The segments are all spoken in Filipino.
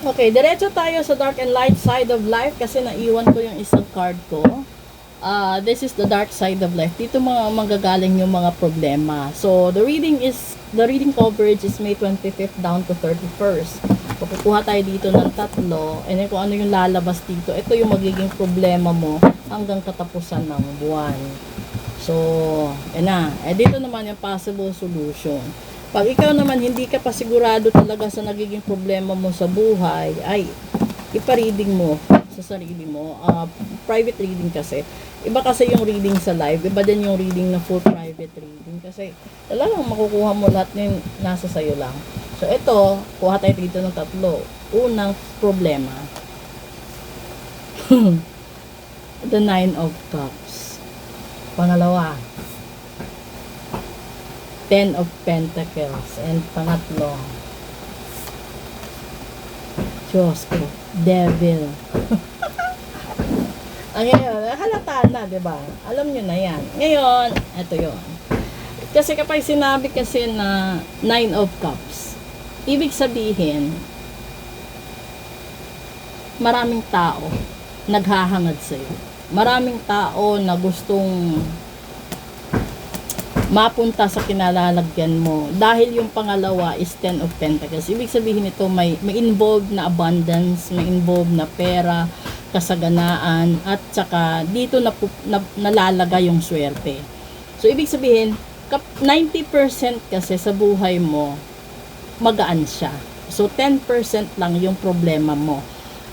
Okay, diretso tayo sa dark and light side of life kasi naiwan ko yung isang card ko. This is the dark side of life. Dito manggagaling yung mga problema. So, the reading coverage is May 25th down to 31st. Kukuha tayo dito ng tatlo. And then kung ano yung lalabas dito, ito yung magiging problema mo hanggang katapusan ng buwan. So, yan na. Dito naman yung possible solution. Pag ikaw naman hindi ka pa sigurado talaga sa nagiging problema mo sa buhay, ay ipa-reading mo sa sarili mo. Private reading kasi. Iba kasi yung reading sa live, iba din yung reading na full private reading. Kasi talagang makukuha mo lahat yung nasa sayo lang. So ito, kuha tayo dito ng tatlo. Unang problema. The Nine of Cups. Pangalawa, Ten of Pentacles. And pangatlo, Diyos ko, Devil. Ngayon, halata na, diba? Alam nyo na yan. Ngayon, eto yon. Kasi kapag sinabi kasi na Nine of Cups, ibig sabihin, maraming tao naghahangad sa'yo. Maraming tao na gustong mapunta sa kinalalagyan mo. Dahil yung pangalawa is Ten of Pentacles. Ibig sabihin ito may involved na abundance, may involved na pera, kasaganaan, at saka dito nalalagay yung swerte. So, ibig sabihin, 90% kasi sa buhay mo, magaan siya. So, 10% lang yung problema mo.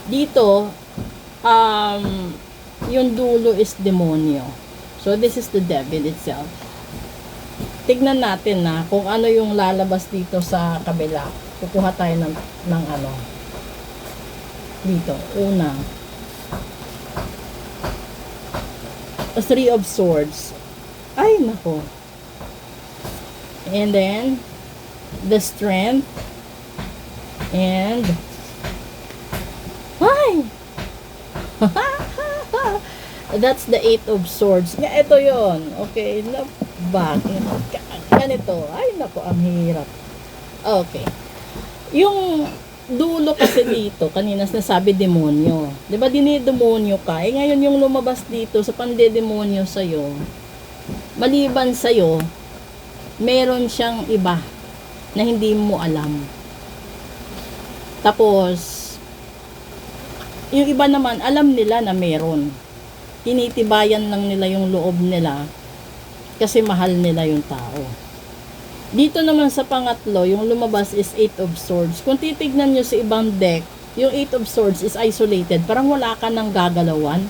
Dito, yung dulo is demonyo. So, this is the devil itself. Tignan natin na kung ano yung lalabas dito sa kabila. Kukuha tayo ng ano. Dito. Una. Three of Swords. Ay, nako. And then, the Strength. And, ay! That's the Eight of Swords. Nga, ito yon. Okay. Bakit? Ganito. Ay, nako, ang hirap. Okay. Yung dulo kasi dito, kanina nasabi demonyo. Diba, dinidemonyo ka? Ngayon yung lumabas dito sa pandedemonyo sa'yo, maliban sa'yo, meron siyang iba na hindi mo alam. Tapos, yung iba naman, alam nila na meron. Tinitibayan lang nila yung loob nila kasi mahal nila yung tao. Dito naman sa pangatlo, yung lumabas is Eight of Swords. Kung titignan nyo sa ibang deck, yung Eight of Swords is isolated. Parang wala ka nang gagalawan,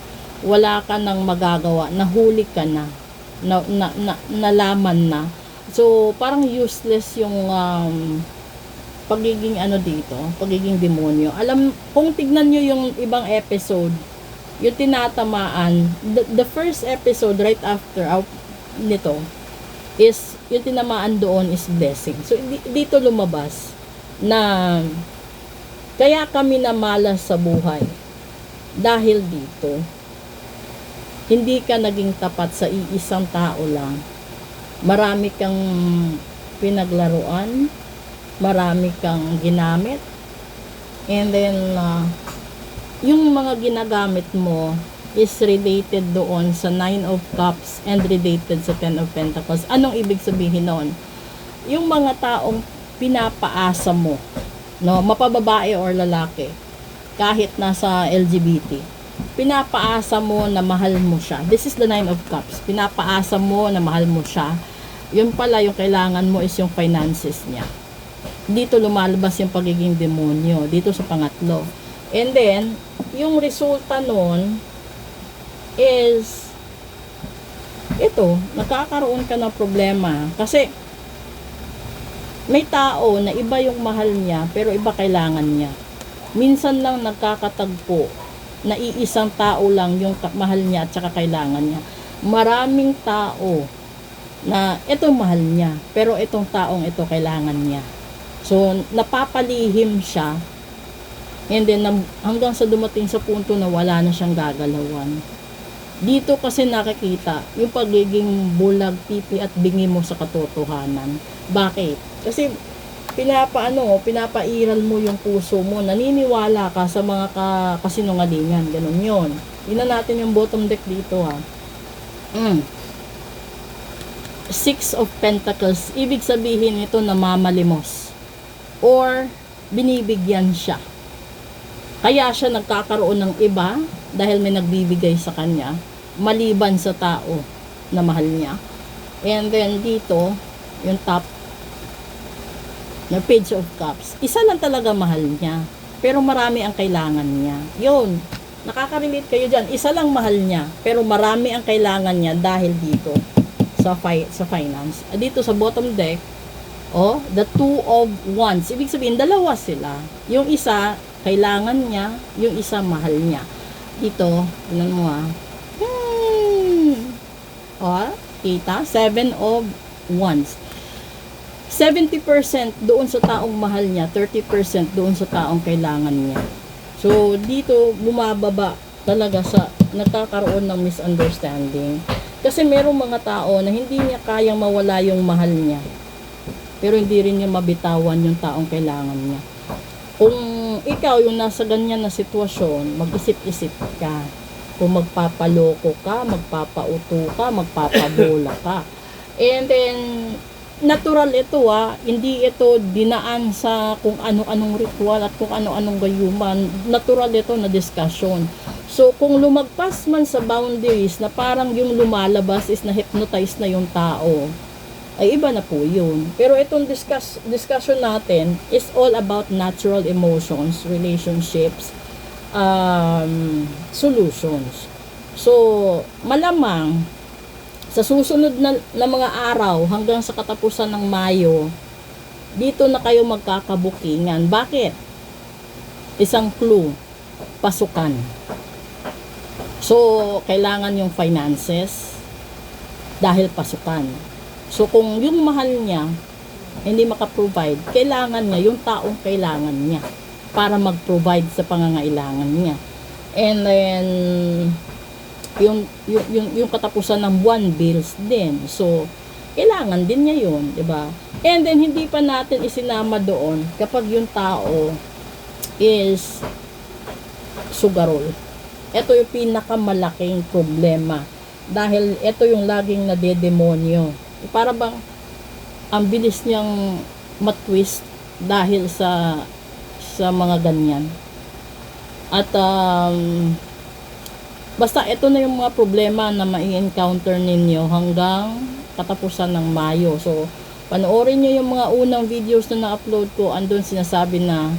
wala ka nang magagawa, nahuli ka na, nalaman na. So, parang useless yung pagiging ano dito, pagiging demonyo. Alam, kung tignan nyo yung ibang episode, yung tinatamaan, the first episode right after nito is yung tinamaan doon is blessing. So dito lumabas na kaya kami namalas sa buhay dahil dito hindi ka naging tapat sa iisang tao lang. Marami kang pinaglaruan, marami kang ginamit, and then yung mga ginagamit mo is related doon sa Nine of Cups and related sa Ten of Pentacles. Anong ibig sabihin noon? Yung mga taong pinapaasa mo, no, mapababae or lalaki, kahit nasa LGBT, pinapaasa mo na mahal mo siya. This is the Nine of Cups. Pinapaasa mo na mahal mo siya. Yun pala, yung kailangan mo is yung finances niya. Dito lumalabas yung pagiging demonyo, dito sa pangatlo. And then, yung resulta nun is ito, nagkakaroon ka ng problema kasi may tao na iba yung mahal niya pero iba kailangan niya. Minsan lang nagkakatagpo na iisang tao lang yung mahal niya at saka kailangan niya. Maraming tao na ito mahal niya pero itong taong ito kailangan niya. So napapalihim siya, and then hanggang sa dumating sa punto na wala na siyang gagalawan. Dito kasi nakikita yung pagiging bulag, pipi at bingi mo sa katotohanan. Bakit? Kasi pinapairal mo yung puso mo, naniniwala ka sa mga kasinungalingan, ganun yun. Tingnan natin yung bottom deck dito ha. Six of Pentacles, ibig sabihin ito namamalimos or binibigyan siya. Kaya siya nagkakaroon ng iba dahil may nagbibigay sa kanya maliban sa tao na mahal niya. And then dito, yung top na Page of Cups, isa lang talaga mahal niya pero marami ang kailangan niya. Yun, nakaka-relate kayo dyan. Isa lang mahal niya pero marami ang kailangan niya dahil dito sa finance. Dito sa bottom deck, the Two of Wands, ibig sabihin dalawa sila. Yung isa kailangan niya, yung isa mahal niya. Dito, tingnan mo kita, Seven of Wands. 70% doon sa taong mahal niya, 30% doon sa taong kailangan niya. So, dito bumababa talaga sa nagkakaroon ng misunderstanding. Kasi merong mga tao na hindi niya kayang mawala yung mahal niya. Pero hindi rin niya mabitawan yung taong kailangan niya. Kung ikaw yung nasa ganyan na sitwasyon, mag-isip-isip ka. Kung magpapaloko ka, magpapauto ka, magpapabola ka. And then, natural ito hindi ito dinaan sa kung ano-anong ritual at kung ano-anong gayuman. Natural ito na discussion. So, kung lumagpas man sa boundaries na parang yung lumalabas is na-hypnotize na yung tao, ay iba na po yun. Pero itong discussion natin is all about natural emotions, relationships, solutions. So, malamang sa susunod na mga araw hanggang sa katapusan ng Mayo, dito na kayo magkakabukingan. Bakit? Isang clue, pasukan. So, kailangan yung finances dahil pasukan. So, kung yung mahal niya hindi makaprovide, kailangan niya yung taong kailangan niya para mag-provide sa pangangailangan niya. And then, yung katapusan ng buwan, bills din. So, kailangan din niya yun, diba? And then, hindi pa natin isinama doon kapag yung tao is sugarol. Ito yung pinakamalaking problema. Dahil ito yung laging nadedemonyo. Para bang ang bilis niyang matwist dahil sa mga ganyan. At basta ito na yung mga problema na mai-encounter ninyo hanggang katapusan ng Mayo. So, panoorin nyo yung mga unang videos na na-upload ko. Andun sinasabi na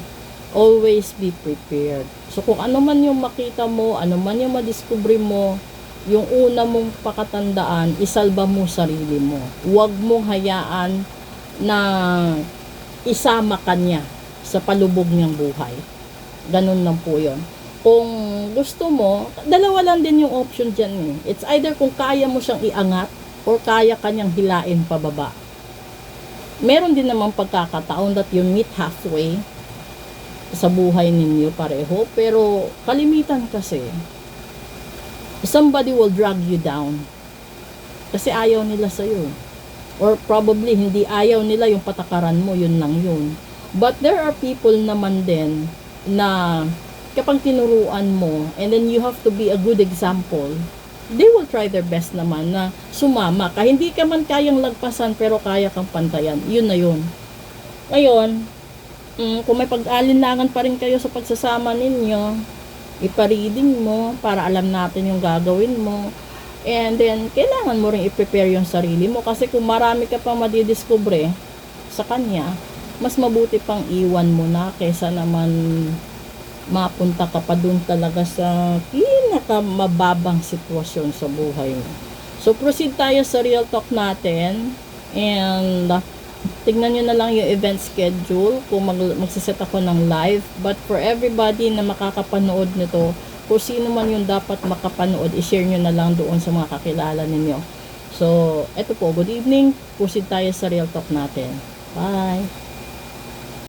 always be prepared. So, kung ano man yung makita mo, ano man yung madiscover mo, yung una mong pakatandaan, isalba mo sarili mo. Huwag mong hayaan na isama ka niya sa palubog niyang buhay. Ganun lang po yun. Kung gusto mo, dalawa lang din yung option dyan eh. It's either kung kaya mo siyang iangat or kaya kanyang hilain pababa. Meron din namang pagkakataon that you meet halfway sa buhay ninyo pareho. Pero kalimitan kasi, somebody will drag you down. Kasi ayaw nila sa'yo. Or probably hindi ayaw nila yung patakaran mo, yun lang yun. But there are people naman din na kapag tinuruan mo, and then you have to be a good example, they will try their best naman na sumama ka. Hindi ka man kayang lagpasan, pero kaya kang pantayan. Yun na yun. Ngayon, kung may pag-alinlangan pa rin kayo sa pagsasama ninyo, ipa-reading mo para alam natin yung gagawin mo. And then, kailangan mo rin i-prepare yung sarili mo. Kasi kung marami ka pang madidiscover sa kanya, mas mabuti pang iwan mo na kaysa naman mapunta ka pa dun talaga sa pinakamababang sitwasyon sa buhay mo. So, proceed tayo sa real talk natin. And, tignan nyo na lang yung event schedule kung magsiset ako ng live. But for everybody na makakapanood nito, kung sino man yung dapat makapanood, i-share nyo na lang doon sa mga kakilala ninyo. So, eto po, good evening. Proceed tayo sa real talk natin. Bye!